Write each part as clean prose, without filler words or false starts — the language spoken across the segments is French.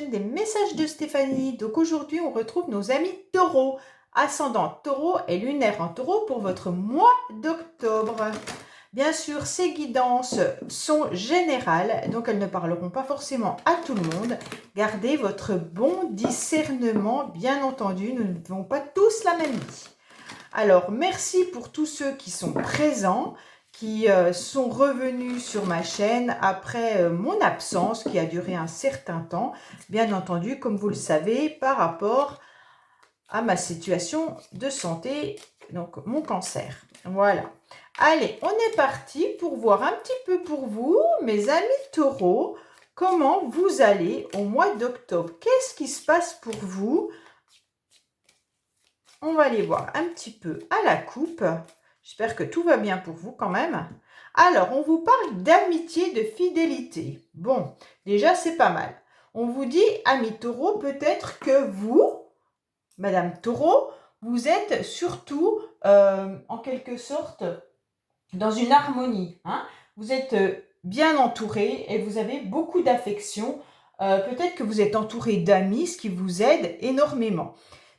chaîne des messages de Stéphanie. Donc aujourd'hui, on retrouve nos amis taureaux, ascendant taureau et lunaire en taureau pour votre mois d'octobre. Bien sûr, ces guidances sont générales, donc elles ne parleront pas forcément à tout le monde. Gardez votre bon discernement, bien entendu, nous ne vivons pas tous la même vie. Alors, merci pour tous ceux qui sont présents, qui sont revenus sur ma chaîne après mon absence qui a duré un certain temps. Bien entendu, comme vous le savez, par rapport à ma situation de santé, donc mon cancer. Voilà. Allez, on est parti pour voir un petit peu pour vous, mes amis taureaux, comment vous allez au mois d'octobre. Qu'est-ce qui se passe pour vous? On va aller voir un petit peu à la coupe. J'espère que tout va bien pour vous quand même. Alors, on vous parle d'amitié, de fidélité. Bon, déjà, c'est pas mal. On vous dit, amis taureaux, peut-être que vous, Madame Taureau, vous êtes surtout, en quelque sorte, dans une harmonie. Hein. Vous êtes bien entouré et vous avez beaucoup d'affection. Peut-être que vous êtes entouré d'amis, ce qui vous aide énormément.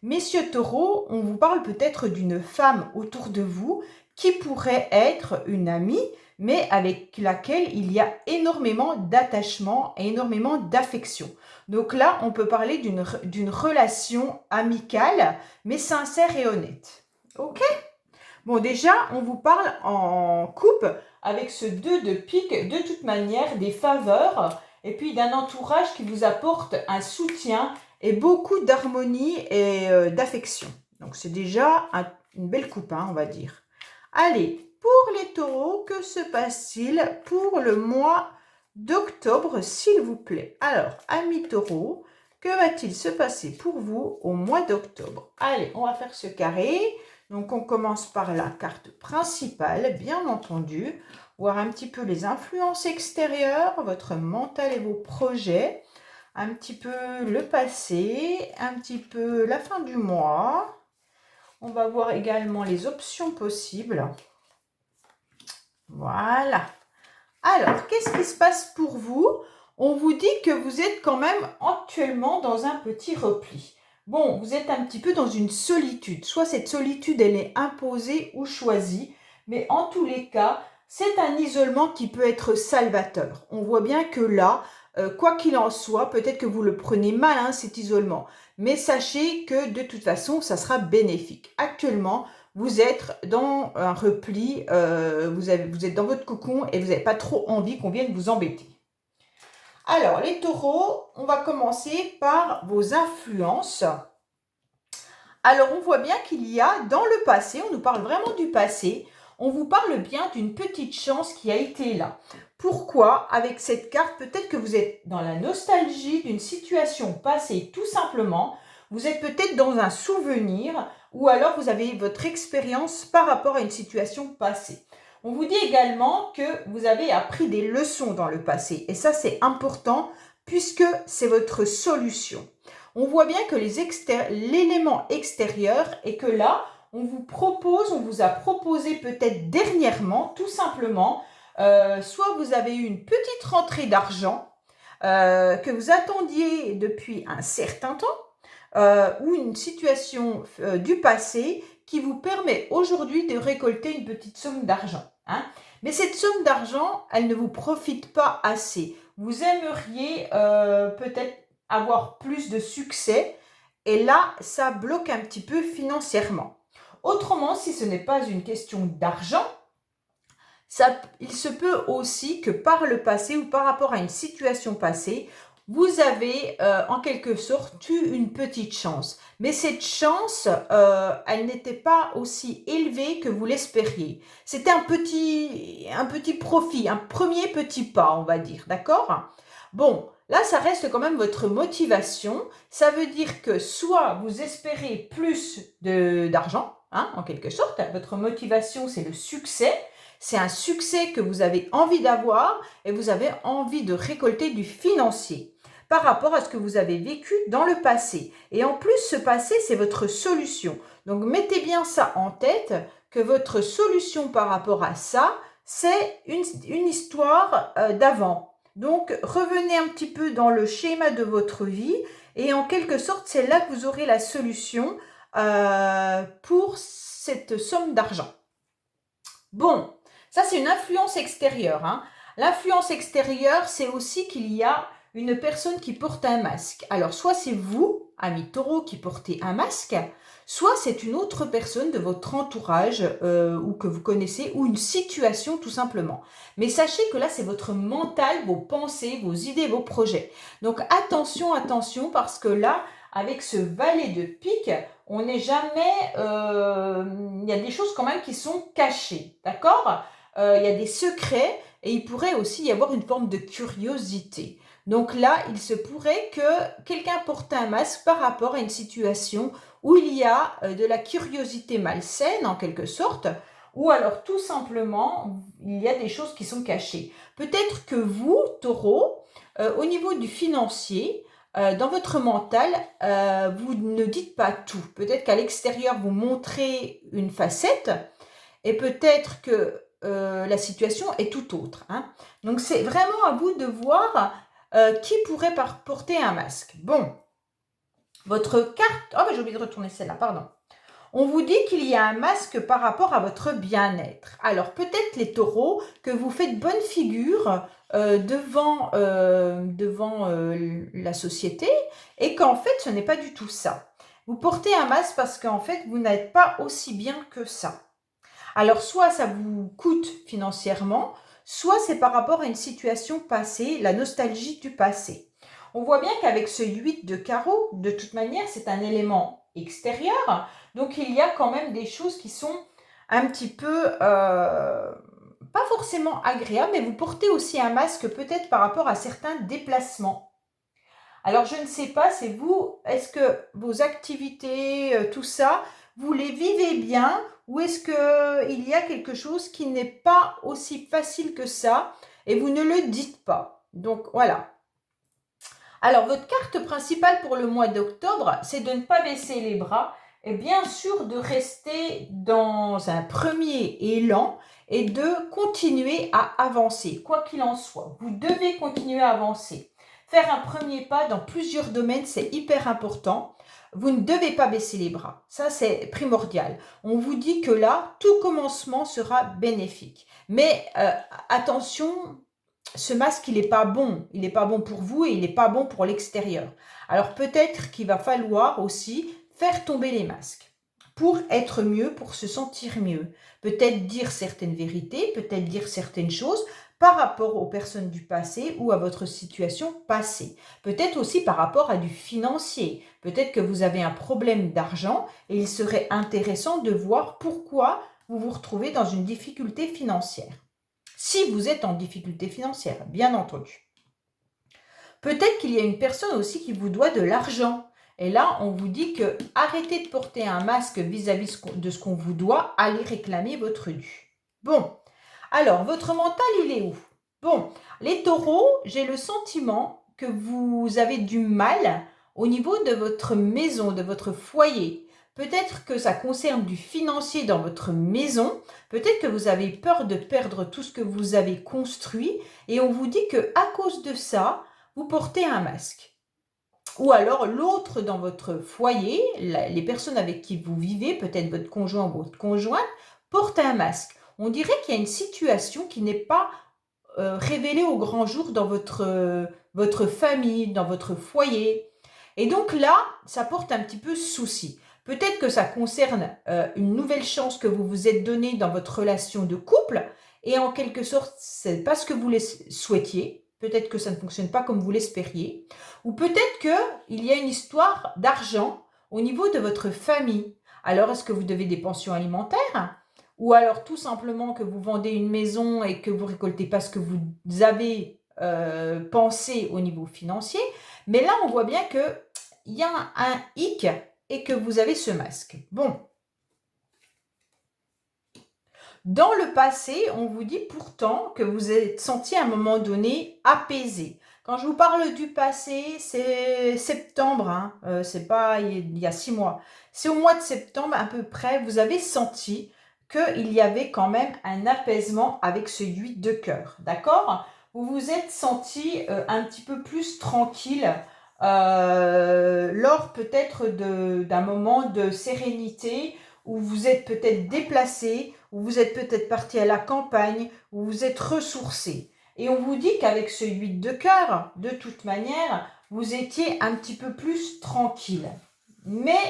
Messieurs taureaux, on vous parle peut-être d'une femme autour de vous qui pourrait être une amie, mais avec laquelle il y a énormément d'attachement et énormément d'affection. Donc là, on peut parler d'une relation amicale, mais sincère et honnête. Ok ? Bon, déjà, on vous parle en coupe avec ce 2 de pique, de toute manière, des faveurs et puis d'un entourage qui vous apporte un soutien et beaucoup d'harmonie et d'affection. Donc, c'est déjà une belle coupe, hein, on va dire. Allez, pour les taureaux, que se passe-t-il pour le mois d'octobre, s'il vous plaît? Alors, amis taureaux, que va-t-il se passer pour vous au mois d'octobre? Allez, on va faire ce carré. Donc, on commence par la carte principale, bien entendu, voir un petit peu les influences extérieures, votre mental et vos projets, un petit peu le passé, un petit peu la fin du mois. On va voir également les options possibles. Voilà. Alors, qu'est-ce qui se passe pour vous? On vous dit que vous êtes quand même actuellement dans un petit repli. Bon, vous êtes un petit peu dans une solitude. Soit cette solitude, elle est imposée ou choisie. Mais en tous les cas, c'est un isolement qui peut être salvateur. On voit bien que là, quoi qu'il en soit, peut-être que vous le prenez mal, hein, cet isolement. Mais sachez que de toute façon, ça sera bénéfique. Actuellement, vous êtes dans un repli, vous êtes dans votre cocon et vous n'avez pas trop envie qu'on vienne vous embêter. Alors, les taureaux, on va commencer par vos influences. Alors, on voit bien qu'il y a dans le passé, on nous parle vraiment du passé, on vous parle bien d'une petite chance qui a été là. Pourquoi? Avec cette carte, peut-être que vous êtes dans la nostalgie d'une situation passée, tout simplement. Vous êtes peut-être dans un souvenir ou alors vous avez votre expérience par rapport à une situation passée. On vous dit également que vous avez appris des leçons dans le passé et ça, c'est important puisque c'est votre solution. On voit bien que l'élément extérieur est que là, on vous a proposé peut-être dernièrement, tout simplement, soit vous avez eu une petite rentrée d'argent que vous attendiez depuis un certain temps, ou une situation du passé qui vous permet aujourd'hui de récolter une petite somme d'argent. Hein. Mais cette somme d'argent, elle ne vous profite pas assez. Vous aimeriez peut-être avoir plus de succès et là, ça bloque un petit peu financièrement. Autrement, si ce n'est pas une question d'argent, il se peut aussi que par le passé ou par rapport à une situation passée, vous avez en quelque sorte eu une petite chance. Mais cette chance, elle n'était pas aussi élevée que vous l'espériez. C'était un petit profit, un premier petit pas, on va dire, d'accord? Bon, là, ça reste quand même votre motivation. Ça veut dire que soit vous espérez plus d'argent, hein, en quelque sorte. Votre motivation, c'est le succès. C'est un succès que vous avez envie d'avoir et vous avez envie de récolter du financier par rapport à ce que vous avez vécu dans le passé. Et en plus, ce passé, c'est votre solution. Donc, mettez bien ça en tête, que votre solution par rapport à ça, c'est une histoire d'avant. Donc, revenez un petit peu dans le schéma de votre vie et en quelque sorte, c'est là que vous aurez la solution pour cette somme d'argent. Bon, ça c'est une influence extérieure, hein. L'influence extérieure, c'est aussi qu'il y a une personne qui porte un masque. Alors, soit c'est vous, ami taureau, qui portez un masque, soit c'est une autre personne de votre entourage ou que vous connaissez, ou une situation tout simplement. Mais sachez que là, c'est votre mental, vos pensées, vos idées, vos projets. Donc, attention, attention, parce que là, avec ce valet de pique, on n'est jamais... il y a des choses quand même qui sont cachées, d'accord? Il y a des secrets et il pourrait aussi y avoir une forme de curiosité. Donc là, il se pourrait que quelqu'un porte un masque par rapport à une situation où il y a de la curiosité malsaine en quelque sorte, ou alors tout simplement, il y a des choses qui sont cachées. Peut-être que vous, taureau, au niveau du financier, dans votre mental, vous ne dites pas tout. Peut-être qu'à l'extérieur, vous montrez une facette et peut-être que la situation est tout autre, hein. Donc, c'est vraiment à vous de voir qui pourrait porter un masque. Bon, votre carte... Oh, j'ai oublié de retourner celle-là, pardon. On vous dit qu'il y a un masque par rapport à votre bien-être. Alors peut-être les taureaux que vous faites bonne figure devant la société et qu'en fait ce n'est pas du tout ça. Vous portez un masque parce qu'en fait vous n'êtes pas aussi bien que ça. Alors soit ça vous coûte financièrement, soit c'est par rapport à une situation passée, la nostalgie du passé. On voit bien qu'avec ce 8 de carreau, de toute manière, c'est un élément extérieur. Donc, il y a quand même des choses qui sont un petit peu, pas forcément agréables, mais vous portez aussi un masque peut-être par rapport à certains déplacements. Alors, je ne sais pas, c'est vous, est-ce que vos activités, tout ça, vous les vivez bien ou est-ce qu'il y a quelque chose qui n'est pas aussi facile que ça et vous ne le dites pas? Donc, voilà. Alors, votre carte principale pour le mois d'octobre, c'est de ne pas baisser les bras et bien sûr de rester dans un premier élan et de continuer à avancer, quoi qu'il en soit. Vous devez continuer à avancer. Faire un premier pas dans plusieurs domaines, c'est hyper important. Vous ne devez pas baisser les bras. Ça, c'est primordial. On vous dit que là, tout commencement sera bénéfique. Mais attention, ce masque, il n'est pas bon. Il n'est pas bon pour vous et il n'est pas bon pour l'extérieur. Alors peut-être qu'il va falloir aussi faire tomber les masques pour être mieux, pour se sentir mieux. Peut-être dire certaines vérités, peut-être dire certaines choses par rapport aux personnes du passé ou à votre situation passée. Peut-être aussi par rapport à du financier. Peut-être que vous avez un problème d'argent et il serait intéressant de voir pourquoi vous vous retrouvez dans une difficulté financière. Si vous êtes en difficulté financière, bien entendu. Peut-être qu'il y a une personne aussi qui vous doit de l'argent. Et là, on vous dit que arrêtez de porter un masque vis-à-vis de ce qu'on vous doit, allez réclamer votre dû. Bon, alors, votre mental, il est où? Bon, les taureaux, j'ai le sentiment que vous avez du mal au niveau de votre maison, de votre foyer. Peut-être que ça concerne du financier dans votre maison. Peut-être que vous avez peur de perdre tout ce que vous avez construit. Et on vous dit que à cause de ça, vous portez un masque. Ou alors l'autre dans votre foyer, les personnes avec qui vous vivez, peut-être votre conjoint ou votre conjointe, portent un masque. On dirait qu'il y a une situation qui n'est pas révélée au grand jour dans votre famille, dans votre foyer. Et donc là, ça porte un petit peu souci. Peut-être que ça concerne une nouvelle chance que vous vous êtes donnée dans votre relation de couple et en quelque sorte, c'est pas ce que vous souhaitiez. Peut-être que ça ne fonctionne pas comme vous l'espériez. Ou peut-être qu'il y a une histoire d'argent au niveau de votre famille. Alors, est-ce que vous devez des pensions alimentaires? Ou alors tout simplement que vous vendez une maison et que vous récoltez pas ce que vous avez pensé au niveau financier. Mais là, on voit bien qu'il y a un hic et que vous avez ce masque. Bon. Dans le passé, on vous dit pourtant que vous êtes senti à un moment donné apaisé. Quand je vous parle du passé, c'est septembre, hein, c'est pas il y a 6 mois. C'est au mois de septembre à peu près, vous avez senti qu'il y avait quand même un apaisement avec ce 8 de cœur, d'accord? vous vous êtes senti un petit peu plus tranquille lors peut-être d'un moment de sérénité où vous êtes peut-être déplacé, où vous êtes peut-être parti à la campagne, où vous êtes ressourcé. Et on vous dit qu'avec ce 8 de cœur, de toute manière, vous étiez un petit peu plus tranquille. Mais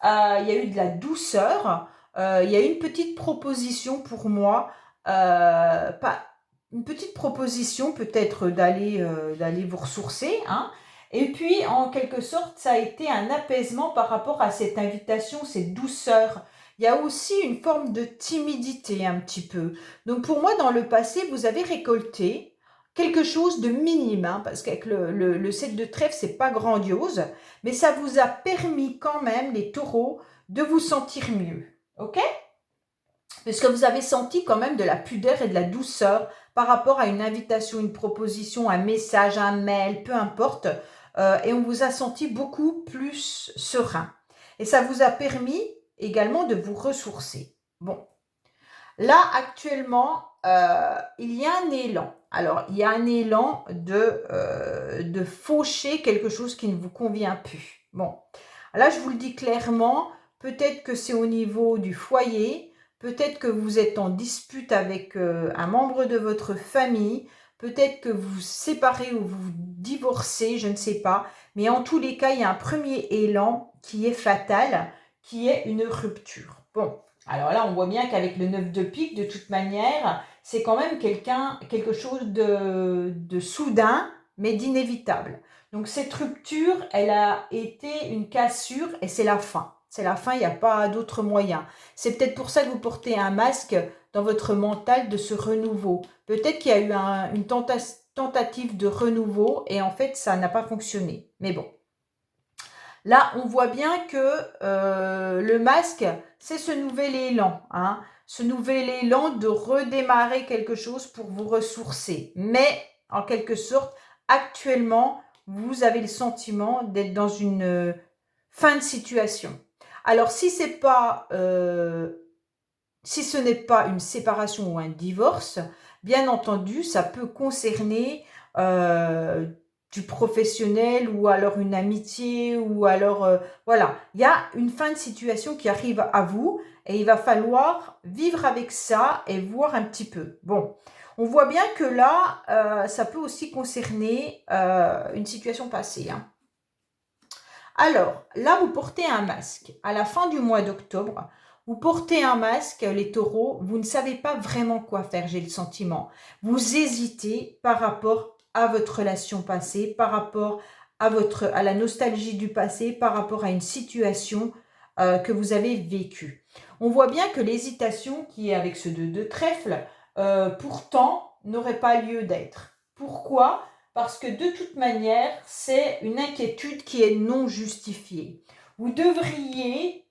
il y a eu de la douceur, il y a une petite proposition pour moi, pas, une petite proposition peut-être d'aller vous ressourcer, hein. Et puis en quelque sorte ça a été un apaisement par rapport à cette invitation, cette douceur. Il y a aussi une forme de timidité un petit peu. Donc pour moi dans le passé vous avez récolté quelque chose de minime, hein, parce qu'avec le 7 de trèfle c'est pas grandiose, mais ça vous a permis quand même les taureaux de vous sentir mieux, ok? Puisque vous avez senti quand même de la pudeur et de la douceur par rapport à une invitation, une proposition, un message, un mail, peu importe. Et on vous a senti beaucoup plus serein. Et ça vous a permis également de vous ressourcer. Bon, là actuellement, il y a un élan. Alors, il y a un élan de faucher quelque chose qui ne vous convient plus. Bon, là je vous le dis clairement, peut-être que c'est au niveau du foyer, peut-être que vous êtes en dispute avec un membre de votre famille, peut-être que vous vous séparez ou vous divorcez, je ne sais pas. Mais en tous les cas, il y a un premier élan qui est fatal, qui est une rupture. Bon, alors là, on voit bien qu'avec le 9 de pique, de toute manière, c'est quand même quelque chose de soudain, mais d'inévitable. Donc cette rupture, elle a été une cassure et c'est la fin. C'est la fin, il n'y a pas d'autre moyen. C'est peut-être pour ça que vous portez un masque dans votre mental de ce renouveau. Peut-être qu'il y a eu une tentative de renouveau et en fait, ça n'a pas fonctionné. Mais bon. Là, on voit bien que le masque, c'est ce nouvel élan, hein, ce nouvel élan de redémarrer quelque chose pour vous ressourcer. Mais, en quelque sorte, actuellement, vous avez le sentiment d'être dans une fin de situation. Alors, si ce n'est pas une séparation ou un divorce, bien entendu, ça peut concerner du professionnel ou alors une amitié ou alors voilà, il y a une fin de situation qui arrive à vous et il va falloir vivre avec ça et voir un petit peu. Bon, on voit bien que là, ça peut aussi concerner une situation passée, hein. Alors, là, vous portez un masque. À la fin du mois d'octobre, vous portez un masque, les taureaux, vous ne savez pas vraiment quoi faire, j'ai le sentiment. Vous hésitez par rapport à votre relation passée, par rapport à la nostalgie du passé, par rapport à une situation que vous avez vécue. On voit bien que l'hésitation qui est avec ce 2 de trèfle, pourtant, n'aurait pas lieu d'être. Pourquoi ? Parce que de toute manière, c'est une inquiétude qui est non justifiée. Vous devriez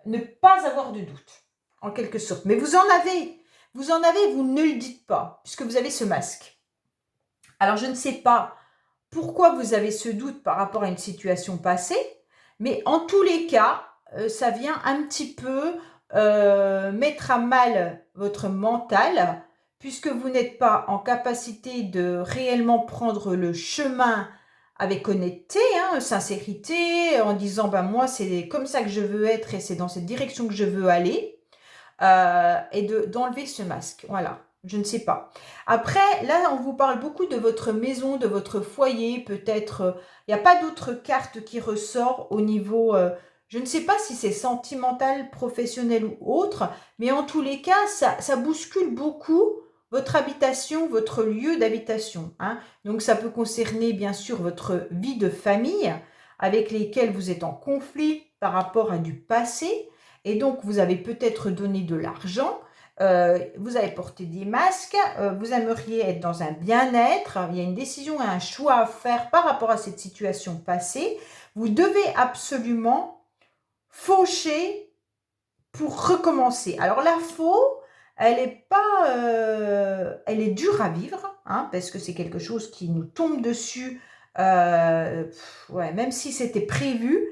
ne pas avoir de doute, en quelque sorte. Mais vous en avez, vous ne le dites pas, puisque vous avez ce masque. Alors, je ne sais pas pourquoi vous avez ce doute par rapport à une situation passée, mais en tous les cas, ça vient un petit peu mettre à mal votre mental, puisque vous n'êtes pas en capacité de réellement prendre le chemin avec honnêteté, hein, sincérité, en disant ben moi c'est comme ça que je veux être et c'est dans cette direction que je veux aller, et d'enlever ce masque. Voilà, je ne sais pas. Après, là, on vous parle beaucoup de votre maison, de votre foyer, peut-être. Il n'y a pas d'autres cartes qui ressort au niveau. Je ne sais pas si c'est sentimental, professionnel ou autre, mais en tous les cas, ça bouscule beaucoup votre habitation, votre lieu d'habitation, hein. Donc, ça peut concerner bien sûr votre vie de famille avec lesquelles vous êtes en conflit par rapport à du passé. Et donc, vous avez peut-être donné de l'argent, vous avez porté des masques, vous aimeriez être dans un bien-être, il y a une décision et un choix à faire par rapport à cette situation passée. Vous devez absolument faucher pour recommencer. Alors, la faux, elle est dure à vivre, hein, parce que c'est quelque chose qui nous tombe dessus, ouais, même si c'était prévu,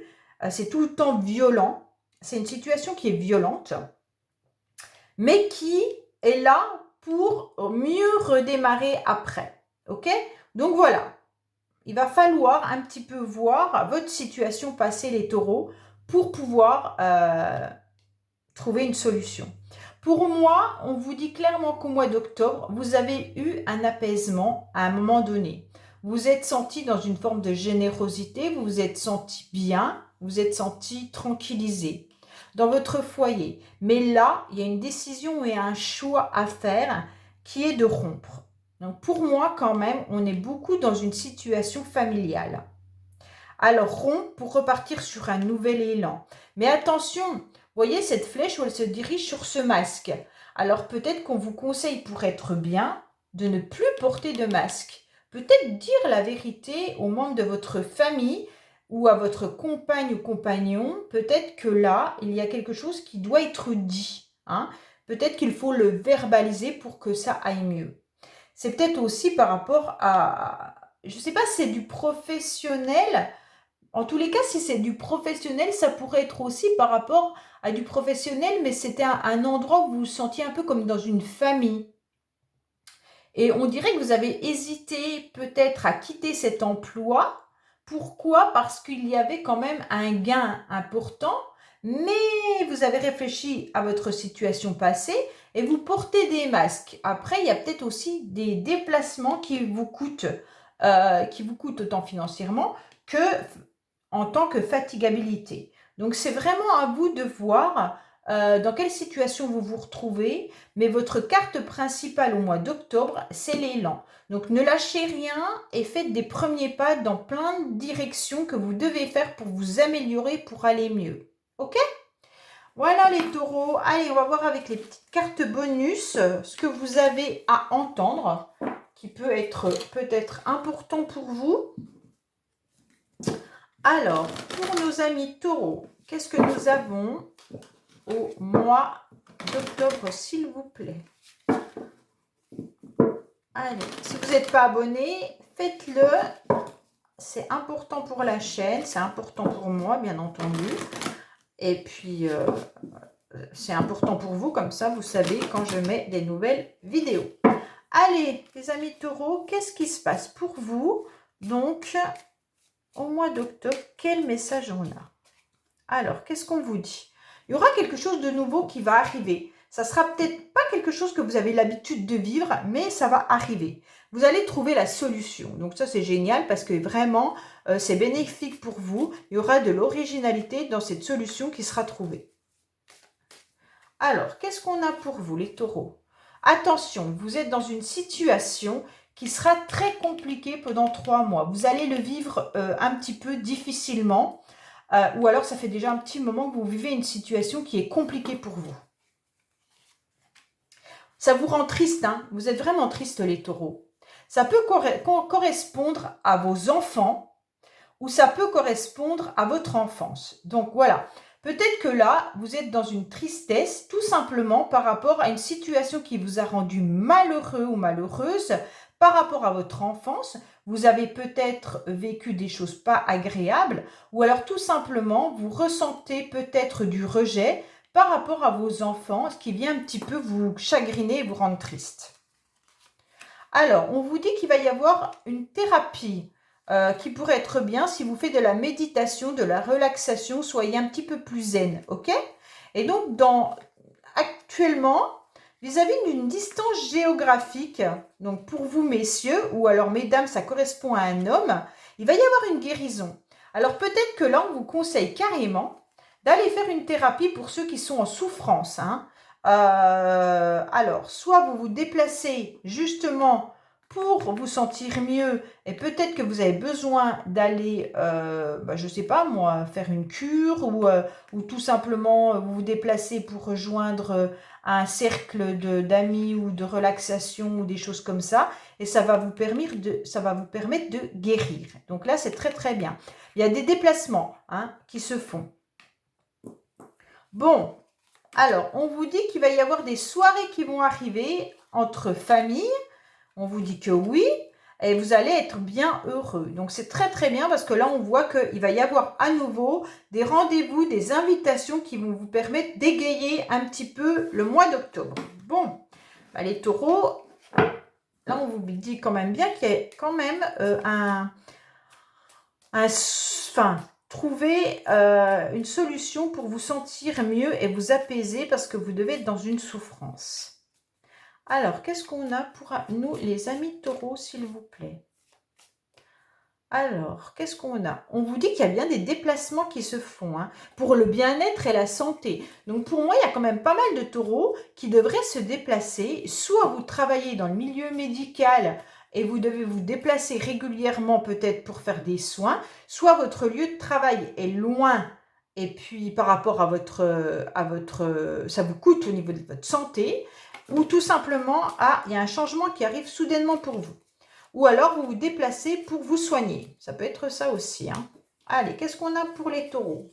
c'est tout le temps violent. C'est une situation qui est violente, mais qui est là pour mieux redémarrer après. Ok? Donc voilà, il va falloir un petit peu voir votre situation passée, les taureaux, pour pouvoir trouver une solution. Pour moi, on vous dit clairement qu'au mois d'octobre, vous avez eu un apaisement à un moment donné. Vous vous êtes senti dans une forme de générosité, vous vous êtes senti bien, vous vous êtes senti tranquillisé dans votre foyer. Mais là, il y a une décision et un choix à faire qui est de rompre. Donc pour moi, quand même, on est beaucoup dans une situation familiale. Alors rompre pour repartir sur un nouvel élan. Mais attention, voyez cette flèche où elle se dirige sur ce masque. Alors peut-être qu'on vous conseille pour être bien de ne plus porter de masque. Peut-être dire la vérité aux membres de votre famille ou à votre compagne ou compagnon. Peut-être que là, il y a quelque chose qui doit être dit. Hein. Peut-être qu'il faut le verbaliser pour que ça aille mieux. C'est peut-être aussi par rapport à, je ne sais pas si c'est du professionnel. En tous les cas, si c'est du professionnel, ça pourrait être aussi par rapport à du professionnel, mais c'était un endroit où vous vous sentiez un peu comme dans une famille. Et on dirait que vous avez hésité peut-être à quitter cet emploi. Pourquoi? Parce qu'il y avait quand même un gain important, mais vous avez réfléchi à votre situation passée et vous portez des masques. Après, il y a peut-être aussi des déplacements qui vous coûtent autant financièrement que en tant que fatigabilité. Donc, c'est vraiment à vous de voir dans quelle situation vous vous retrouvez, mais votre carte principale au mois d'octobre, c'est l'élan. Donc, ne lâchez rien et faites des premiers pas dans plein de directions que vous devez faire pour vous améliorer, pour aller mieux. Ok? Voilà les taureaux. Allez, on va voir avec les petites cartes bonus ce que vous avez à entendre, qui peut être peut-être important pour vous. Alors, pour nos amis taureaux, qu'est-ce que nous avons au mois d'octobre, s'il vous plaît? Allez, si vous n'êtes pas abonné, faites-le. C'est important pour la chaîne, c'est important pour moi, bien entendu. Et puis, c'est important pour vous, comme ça, vous savez quand je mets des nouvelles vidéos. Allez, les amis taureaux, qu'est-ce qui se passe pour vous? Donc, au mois d'octobre, quel message on a? Alors, qu'est-ce qu'on vous dit? Il y aura quelque chose de nouveau qui va arriver. Ça sera peut-être pas quelque chose que vous avez l'habitude de vivre, mais ça va arriver. Vous allez trouver la solution. Donc ça, c'est génial parce que vraiment, c'est bénéfique pour vous. Il y aura de l'originalité dans cette solution qui sera trouvée. Alors, qu'est-ce qu'on a pour vous, les taureaux? Attention, vous êtes dans une situation qui sera très compliquée pendant 3 mois. Vous allez le vivre un petit peu difficilement. Ou alors ça fait déjà un petit moment que vous vivez une situation qui est compliquée pour vous. Ça vous rend triste, hein? Vous êtes vraiment triste les taureaux. Ça peut correspondre à vos enfants ou ça peut correspondre à votre enfance. Donc voilà, peut-être que là, vous êtes dans une tristesse tout simplement par rapport à une situation qui vous a rendu malheureux ou malheureuse par rapport à votre enfance. Vous avez peut-être vécu des choses pas agréables ou alors tout simplement vous ressentez peut-être du rejet par rapport à vos enfants, ce qui vient un petit peu vous chagriner et vous rendre triste. Alors, on vous dit qu'il va y avoir une thérapie qui pourrait être bien si vous faites de la méditation, de la relaxation, soyez un petit peu plus zen, ok? Et donc, actuellement, vis-à-vis d'une distance géographique, donc pour vous messieurs, ou alors mesdames, ça correspond à un homme, il va y avoir une guérison. Alors peut-être que là, on vous conseille carrément d'aller faire une thérapie pour ceux qui sont en souffrance. Hein. Alors, soit vous vous déplacez justement pour vous sentir mieux et peut-être que vous avez besoin d'aller, je ne sais pas moi, faire une cure ou tout simplement vous vous déplacer pour rejoindre un cercle d'amis ou de relaxation ou des choses comme ça et ça va vous permettre de guérir. Donc là, c'est très très bien. Il y a des déplacements qui se font. Bon, alors, on vous dit qu'il va y avoir des soirées qui vont arriver entre familles. On vous dit que oui, et vous allez être bien heureux. Donc, c'est très très bien parce que là, on voit qu'il va y avoir à nouveau des rendez-vous, des invitations qui vont vous permettre d'égayer un petit peu le mois d'octobre. Bon, les taureaux, là, on vous dit quand même bien qu'il y a quand même enfin, trouver une solution pour vous sentir mieux et vous apaiser parce que vous devez être dans une souffrance. Alors, qu'est-ce qu'on a pour nous, les amis taureaux, s'il vous plaît? Alors, qu'est-ce qu'on a? On vous dit qu'il y a bien des déplacements qui se font pour le bien-être et la santé. Donc, pour moi, il y a quand même pas mal de taureaux qui devraient se déplacer. Soit vous travaillez dans le milieu médical et vous devez vous déplacer régulièrement peut-être pour faire des soins, soit votre lieu de travail est loin et puis par rapport à votre ça vous coûte au niveau de votre santé, ou tout simplement, il y a un changement qui arrive soudainement pour vous. Ou alors, vous vous déplacez pour vous soigner. Ça peut être ça aussi. Allez, qu'est-ce qu'on a pour les taureaux?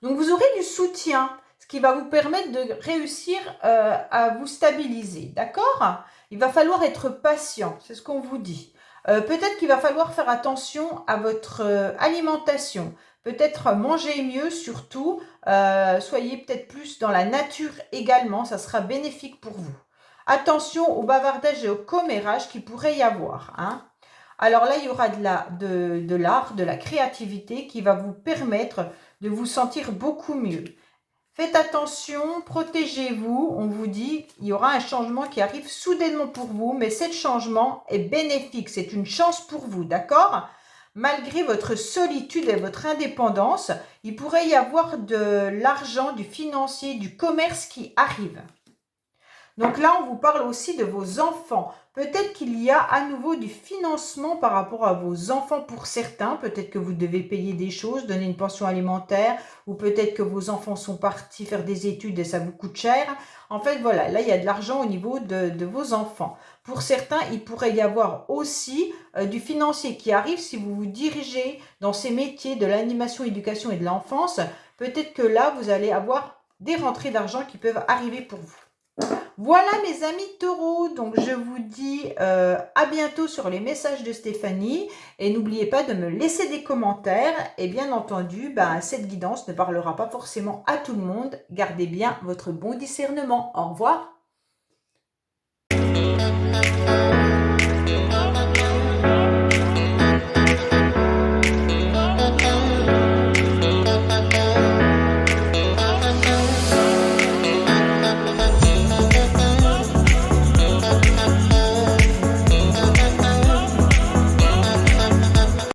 Donc, vous aurez du soutien, ce qui va vous permettre de réussir à vous stabiliser. D'accord? Il va falloir être patient, c'est ce qu'on vous dit. Peut-être qu'il va falloir faire attention à votre alimentation. Peut-être manger mieux, surtout. Soyez peut-être plus dans la nature également. Ça sera bénéfique pour vous. Attention au bavardage et au commérage qu'il pourrait y avoir. Alors là, il y aura de l'art, de la créativité qui va vous permettre de vous sentir beaucoup mieux. Faites attention, protégez-vous. On vous dit, il y aura un changement qui arrive soudainement pour vous, mais ce changement est bénéfique. C'est une chance pour vous, d'accord? Malgré votre solitude et votre indépendance, il pourrait y avoir de l'argent, du financier, du commerce qui arrive. Donc là, on vous parle aussi de vos enfants. Peut-être qu'il y a à nouveau du financement par rapport à vos enfants pour certains. Peut-être que vous devez payer des choses, donner une pension alimentaire, ou peut-être que vos enfants sont partis faire des études et ça vous coûte cher. En fait, voilà, là, il y a de l'argent au niveau de vos enfants. Pour certains, il pourrait y avoir aussi du financier qui arrive si vous vous dirigez dans ces métiers de l'animation, éducation et de l'enfance. Peut-être que là, vous allez avoir des rentrées d'argent qui peuvent arriver pour vous. Voilà mes amis taureaux, donc je vous dis à bientôt sur les messages de Stéphanie et n'oubliez pas de me laisser des commentaires et bien entendu, cette guidance ne parlera pas forcément à tout le monde, gardez bien votre bon discernement. Au revoir.